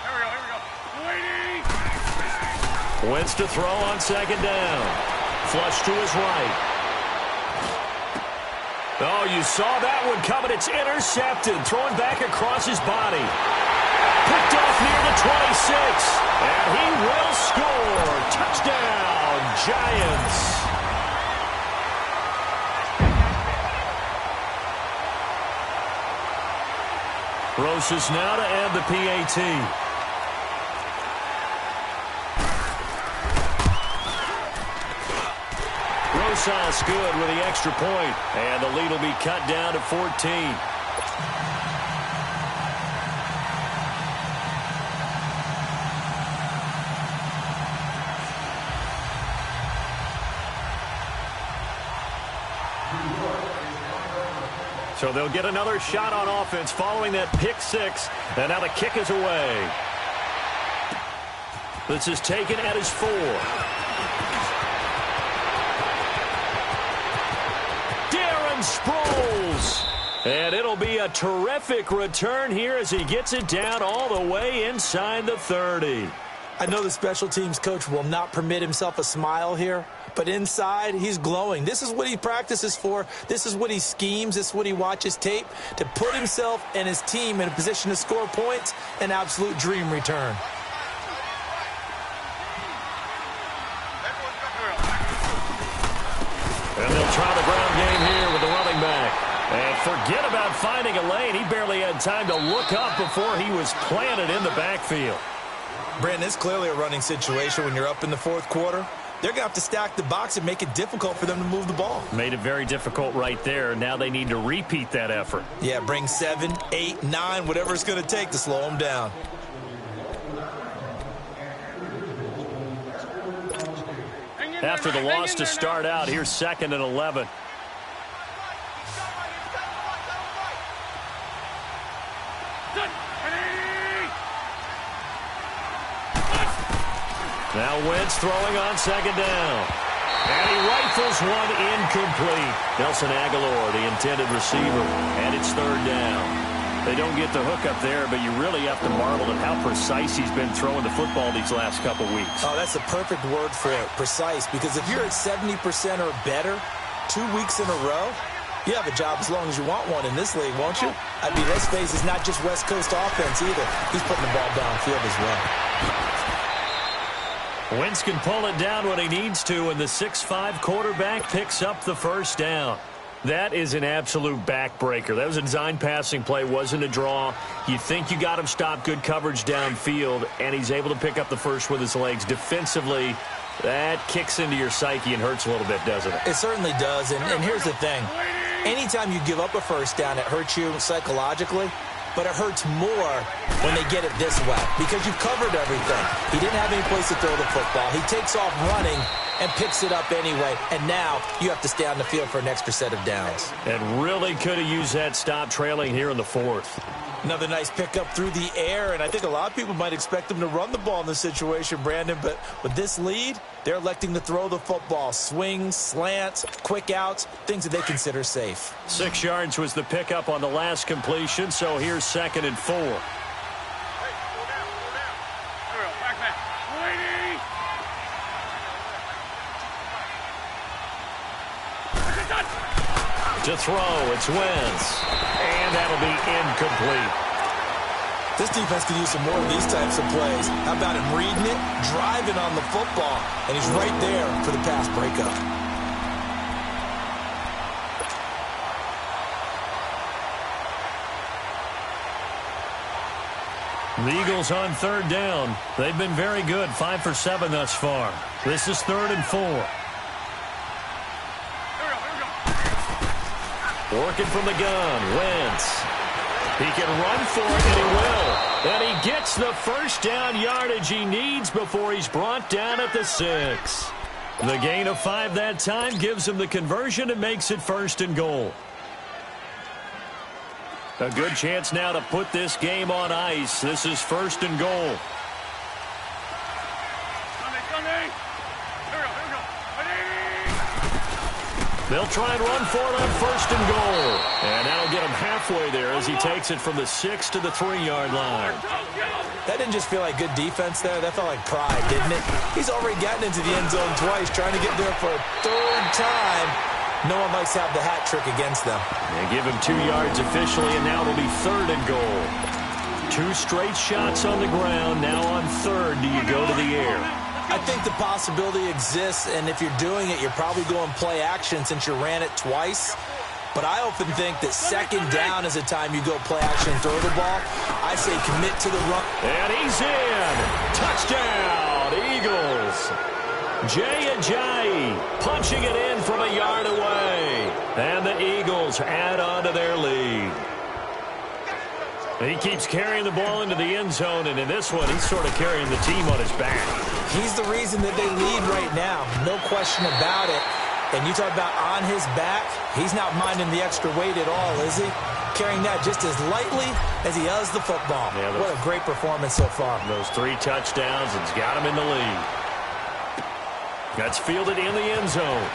Here we go. Waiting. Wentz to throw on second down. Flush to his right. Oh, you saw that one coming. It's intercepted. Throwing back across his body. Picked off near the 26. And he will score. Touchdown, Giants. Rosas now to add the PAT. Rosas good with the extra point. And the lead will be cut down to 14. So they'll get another shot on offense following that pick six. And now the kick is away. This is taken at his 4. Sproles. And it'll be a terrific return here as he gets it down all the way inside the 30. I know the special teams coach will not permit himself a smile here, but inside he's glowing. This is what he practices for. This is what he schemes. This is what he watches tape to put himself and his team in a position to score points. An absolute dream return. And they'll try the ground game here with the running back. And forget about finding a lane. He barely had time to look up before he was planted in the backfield. Brandon, it's clearly a running situation when you're up in the fourth quarter. They're going to have to stack the box and make it difficult for them to move the ball. Made it very difficult right there. Now they need to repeat that effort. Yeah, bring 7, 8, 9, whatever it's going to take to slow them down. After the loss to start out, here's 2nd and 11. Now Wentz throwing on second down. And he rifles one incomplete. Nelson Aguilar, the intended receiver, and it's 3rd down. They don't get the hook up there, but you really have to marvel at how precise he's been throwing the football these last couple weeks. Oh, that's the perfect word for it, precise, because if you're at 70% or better 2 weeks in a row, you have a job as long as you want one in this league, won't you? I mean, let's face it, it's not just West Coast offense either. He's putting the ball downfield as well. Wentz can pull it down when he needs to, and the 6'5" quarterback picks up the 1st down. That is an absolute backbreaker. That was a design passing play, wasn't a draw. You think you got him stopped, good coverage downfield, and he's able to pick up the first with his legs. Defensively, that kicks into your psyche and hurts a little bit, doesn't it? It certainly does, and here's the thing. Anytime you give up a 1st down, it hurts you psychologically, but it hurts more when they get it this way because you've covered everything. He didn't have any place to throw the football. He takes off running and picks it up anyway, and now you have to stay on the field for an extra set of downs. And really could have used that stop trailing here in the 4th. Another nice pickup through the air, and I think a lot of people might expect him to run the ball in this situation, Brandon, but with this lead, they're electing to throw the football. Swings, slants, quick outs, things that they consider safe. 6 yards was the pickup on the last completion, so here's 2nd and 4. To throw, it's Wentz. And that'll be incomplete. This defense could use some more of these types of plays. How about him reading it, driving on the football, and he's right there for the pass breakup. The Eagles on 3rd down. They've been very good, 5 for 7 thus far. This is 3rd and 4. Working from the gun, Wentz. He can run for it, and he will. And he gets the 1st down yardage he needs before he's brought down at the 6. The gain of 5 that time gives him the conversion and makes it 1st and goal. A good chance now to put this game on ice. This is 1st and goal. They'll try and run for it on 1st and goal. And that'll get him halfway there as he takes it from the 6 to the 3-yard line. That didn't just feel like good defense there. That felt like pride, didn't it? He's already gotten into the end zone twice, trying to get there for a 3rd time. No one likes to have the hat trick against them. They give him 2 yards officially, and now it'll be 3rd and goal. 2 straight shots on the ground. Now on 3rd, do you go to the air? I think the possibility exists, and if you're doing it, you're probably going play action since you ran it twice. But I often think that 2nd down is the time you go play action and throw the ball. I say commit to the run. And he's in. Touchdown, Eagles. Jay Ajayi punching it in from a yard away. And the Eagles add on to their lead. He keeps carrying the ball into the end zone, and in this one, he's sort of carrying the team on his back. He's the reason that they lead right now. No question about it. And you talk about on his back, he's not minding the extra weight at all, is he? Carrying that just as lightly as he does the football. Yeah, what a great performance so far. Those 3 touchdowns, it's got him in the lead. That's fielded in the end zone.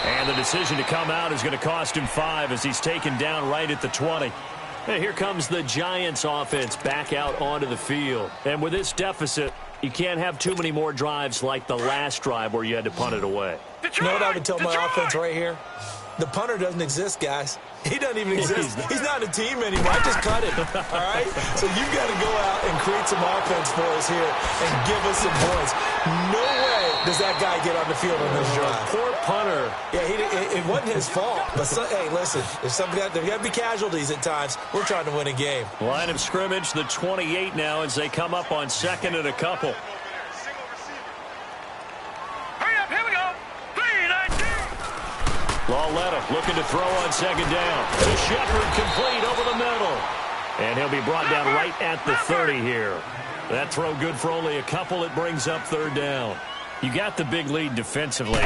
And the decision to come out is going to cost him 5 as he's taken down right at the 20. And here comes the Giants offense back out onto the field. And with this deficit, you can't have too many more drives like the last drive where you had to punt it away. You know what I would tell my offense right here? The punter doesn't exist, guys. He doesn't even exist. He's not a team anymore. I just cut him, all right? So you've got to go out and create some offense for us here and give us some points. No way does that guy get on the field on this drive. Poor punter. Yeah, it wasn't his fault. But, hey, listen, there's got to be casualties at times. We're trying to win a game. Line of scrimmage, the 28 now as they come up on 2nd and a couple. Lauletta looking to throw on 2nd down. To Shepard, complete over the middle. And he'll be brought down right at the 30 here. That throw good for only a couple. It brings up 3rd down. You got the big lead defensively.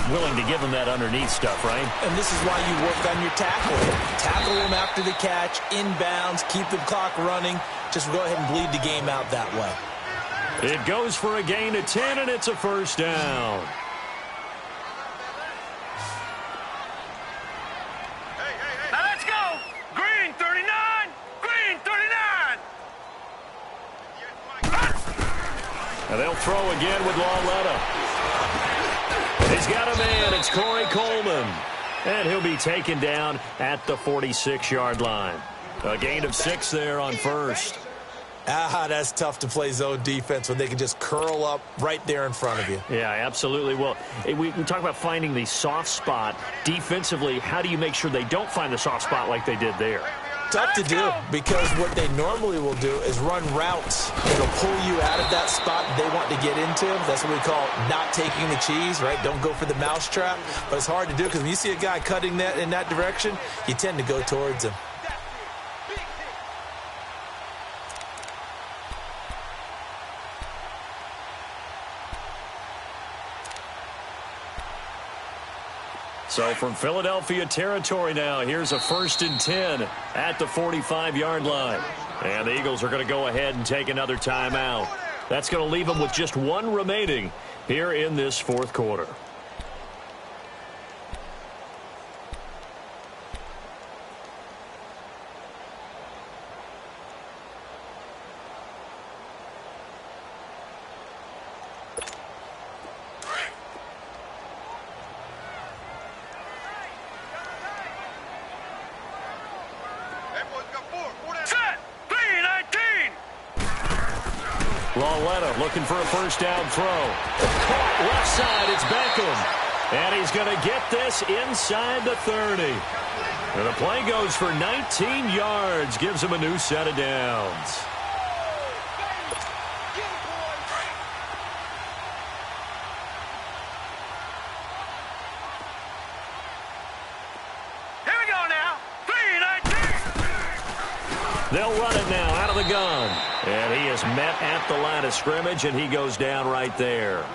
Willing to give him that underneath stuff, right? And this is why you work on your tackle. Tackle him after the catch, inbounds, keep the clock running. Just go ahead and bleed the game out that way. It goes for a gain of 10, and it's a 1st down. And they'll throw again with Lauletta. He's got a man. It's Corey Coleman. And he'll be taken down at the 46-yard line. A gain of 6 there on 1st. That's tough to play zone defense when they can just curl up right there in front of you. Yeah, absolutely. Well, we talk about finding the soft spot. Defensively, how do you make sure they don't find the soft spot like they did there? Tough to do, because what they normally will do is run routes that'll pull you out of that spot they want to get into. That's what we call not taking the cheese, right? Don't go for the mousetrap. But it's hard to do because when you see a guy cutting that in that direction, you tend to go towards him. So from Philadelphia territory now, here's a 1st and 10 at the 45-yard line. And the Eagles are going to go ahead and take another timeout. That's going to leave them with just 1 remaining here in this 4th quarter. Lauletta looking for a 1st down throw. Caught left side, it's Beckham. And he's going to get this inside the 30. And the play goes for 19 yards, gives him a new set of downs. Here we go now. 3-19. They'll run it now out of the gun. And he is met at the line of scrimmage, and he goes down right there.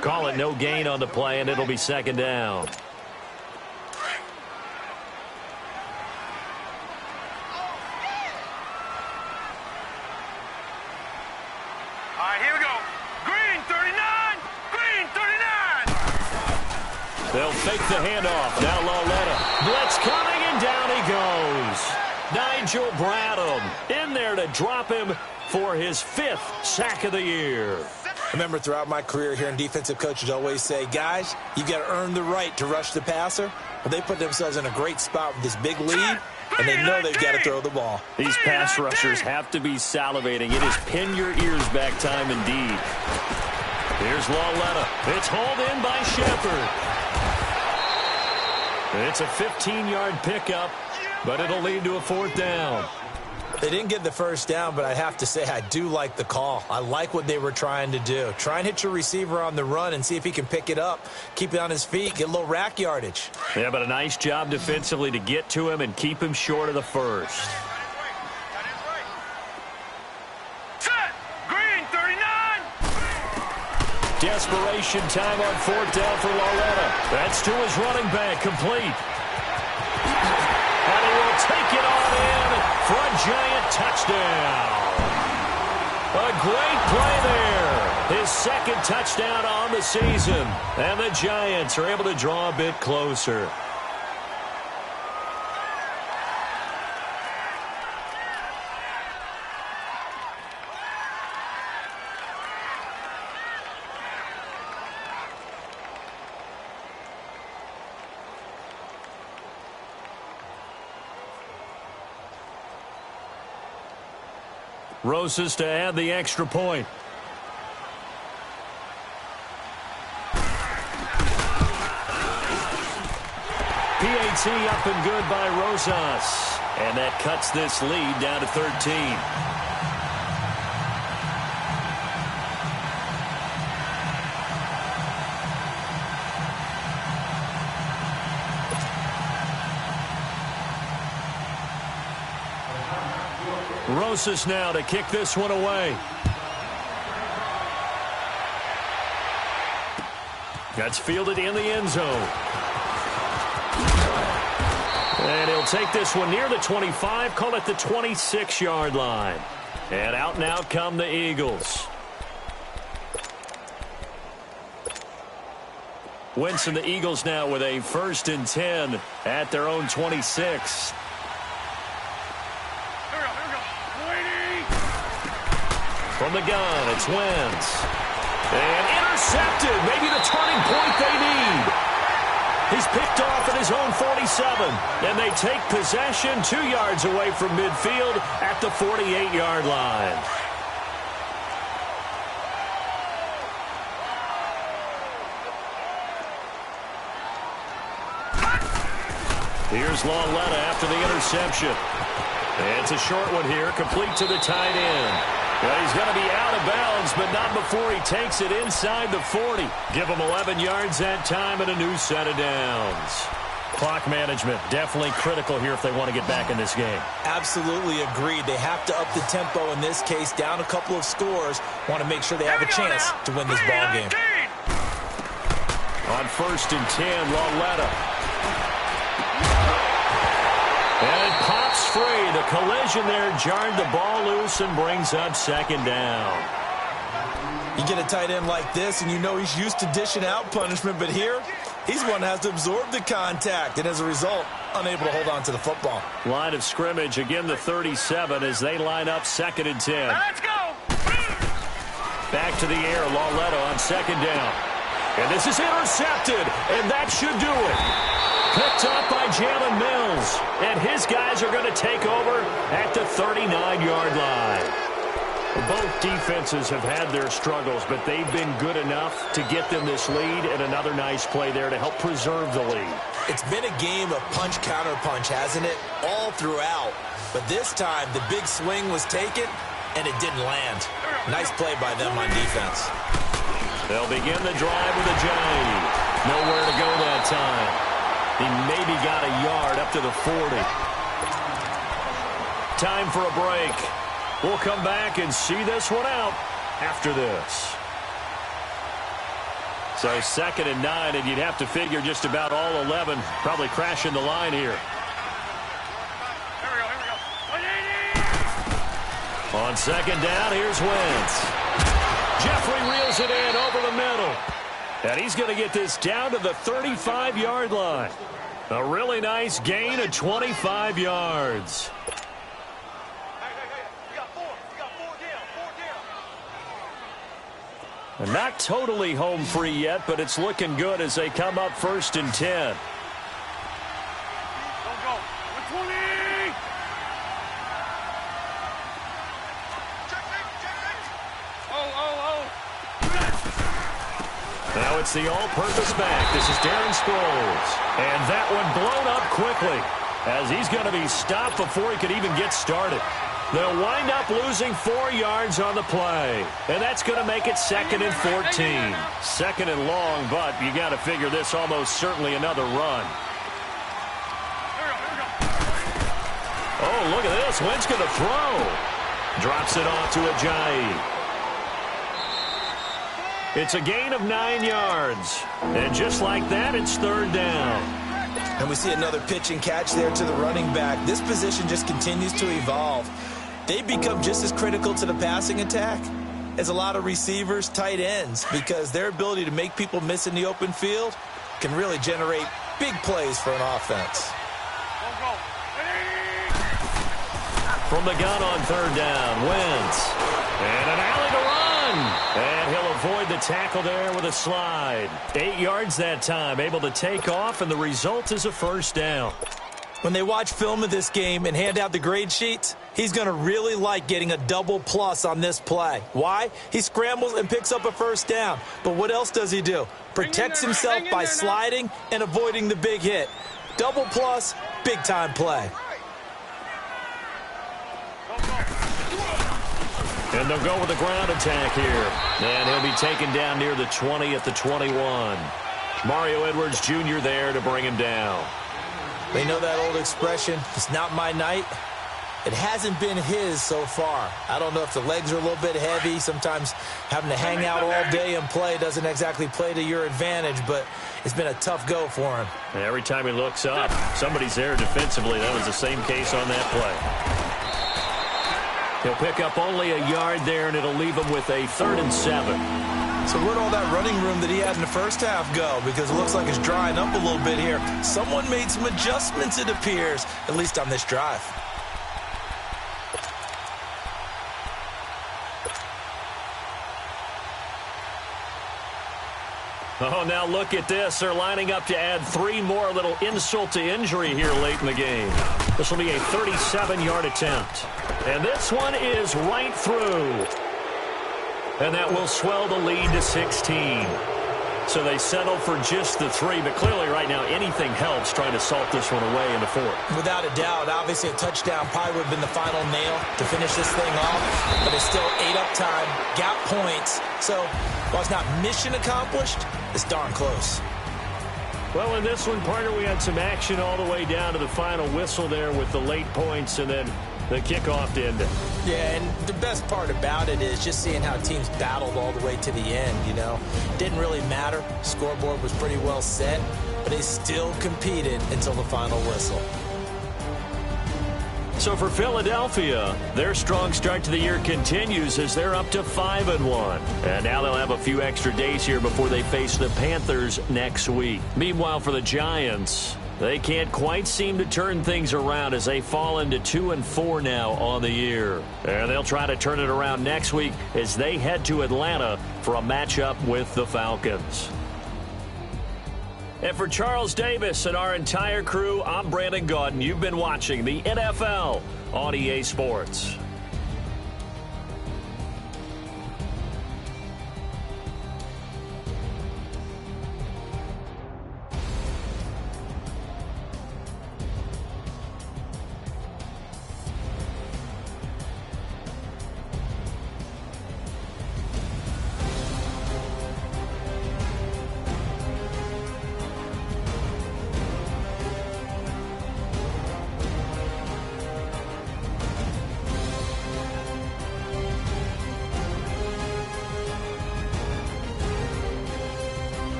Call it no gain on the play, and it'll be second down. All right, here we go. Green 39. Green 39. They'll fake the handoff. Now Lauletta. Blitz coming, and down he goes. Nigel Bradham in there to drop him for his 5th sack of the year. Remember, throughout my career here in defensive coaches always say, guys, you've got to earn the right to rush the passer. Well, they put themselves in a great spot with this big lead, and they know they've got to throw the ball. These pass rushers have to be salivating. It is pin your ears back time indeed. Here's Lauletta. It's hauled in by Shepard. It's a 15-yard pickup, but it'll lead to a 4th down. They didn't get the first down, but I have to say I do like the call. I like what they were trying to do. Try and hit your receiver on the run and see if he can pick it up, keep it on his feet, get a little rack yardage. Yeah, but a nice job defensively to get to him and keep him short of the first. Set. Green 39. Desperation time on 4th down for Lauletta. That's to his running back, complete. And he will take it on in for a giant touchdown. A great play there. His 2nd touchdown on the season. And the Giants are able to draw a bit closer. Rosas to add the extra point. PAT up and good by Rosas. And that cuts this lead down to 13. Rosas now to kick this one away. That's fielded in the end zone. And he'll take this one near the 25, call it the 26-yard line. And out and out come the Eagles. Wentz and the Eagles now with a 1st and 10 at their own 26. From the gun, it's Wentz. And intercepted. Maybe the turning point they need. He's picked off at his own 47. And they take possession 2 yards away from midfield at the 48-yard line. Here's Lauletta after the interception. It's a short one here, complete to the tight end. Well, he's going to be out of bounds, but not before he takes it inside the 40. Give him 11 yards that time and a new set of downs. Clock management definitely critical here if they want to get back in this game. Absolutely agreed. They have to up the tempo in this case, down a couple of scores. Want to make sure they have a chance to win this ball game. On 1st and 10, Lauletta. And it pops free. The collision there jarred the ball loose and brings up 2nd down. You get a tight end like this, and you know he's used to dishing out punishment, but here, he's one that has to absorb the contact, and as a result, unable to hold on to the football. Line of scrimmage, again the 37 as they line up 2nd and 10. Let's go. Back to the air, Lauletta on 2nd down. And this is intercepted, and that should do it. Picked up by Jalen Mills. And his guys are going to take over at the 39-yard line. Both defenses have had their struggles, but they've been good enough to get them this lead, and another nice play there to help preserve the lead. It's been a game of punch-counter-punch, hasn't it? All throughout. But this time, the big swing was taken, and it didn't land. Nice play by them on defense. They'll begin the drive with a jive. Nowhere to go that time. He maybe got a yard up to the 40. Time for a break. We'll come back and see this one out after this. So 2nd and 9, and you'd have to figure just about all 11 probably crashing the line here. On 2nd down, here's Wentz. Jeffrey reels it in over the middle. And he's going to get this down to the 35-yard line. A really nice gain of 25 yards. And not totally home free yet, but it's looking good as they come up 1st and 10. Don't go. 120. Now it's the all-purpose back. This is Darren Sproles. And that one blown up quickly as he's going to be stopped before he could even get started. They'll wind up losing 4 yards on the play. And that's going to make it 2nd and 14. 2nd and long, but you got to figure this almost certainly another run. Oh, look at this. Wentz going to throw. Drops it off to Ajayi. It's a gain of 9 yards. And just like that, it's 3rd down. And we see another pitch and catch there to the running back. This position just continues to evolve. They become just as critical to the passing attack as a lot of receivers, tight ends, because their ability to make people miss in the open field can really generate big plays for an offense. From the gun on 3rd down, Wentz. And an alley to run. And he'll avoid the tackle there with a slide. 8 yards that time, able to take off, and the result is a 1st down. When they watch film of this game and hand out the grade sheets, he's going to really like getting a double plus on this play. Why? He scrambles and picks up a 1st down. But what else does he do? Protects himself by sliding and avoiding the big hit. Double plus, big-time play. And they'll go with a ground attack here. And he'll be taken down near the 20 at the 21. Mario Edwards Jr. there to bring him down. They know that old expression, it's not my night. It hasn't been his so far. I don't know if the legs are a little bit heavy. Sometimes having to hang out all day and play doesn't exactly play to your advantage, but it's been a tough go for him. And every time he looks up, somebody's there defensively. That was the same case on that play. He'll pick up only a yard there, and it'll leave him with a 3rd and 7. So where'd all that running room that he had in the first half go? Because it looks like it's drying up a little bit here. Someone made some adjustments, it appears, at least on this drive. Oh, now look at this. They're lining up to add 3 more, a little insult to injury here late in the game. This will be a 37-yard attempt. And this one is right through. And that will swell the lead to 16. So they settle for just the 3, but clearly right now anything helps trying to salt this one away in the 4th. Without a doubt, obviously a touchdown probably would have been the final nail to finish this thing off, but it's still ate up time, got points. So while it's not mission accomplished, it's darn close. Well, in this one, partner, we had some action all the way down to the final whistle there with the late points and then the kickoff to end it. Yeah, and the best part about it is just seeing how teams battled all the way to the end, you know. Didn't really matter. Scoreboard was pretty well set, but they still competed until the final whistle. So for Philadelphia, their strong start to the year continues as they're up to 5-1. And now they'll have a few extra days here before they face the Panthers next week. Meanwhile, for the Giants, they can't quite seem to turn things around as they fall into 2-4 now on the year. And they'll try to turn it around next week as they head to Atlanta for a matchup with the Falcons. And for Charles Davis and our entire crew, I'm Brandon Gaudin. You've been watching the NFL on EA Sports.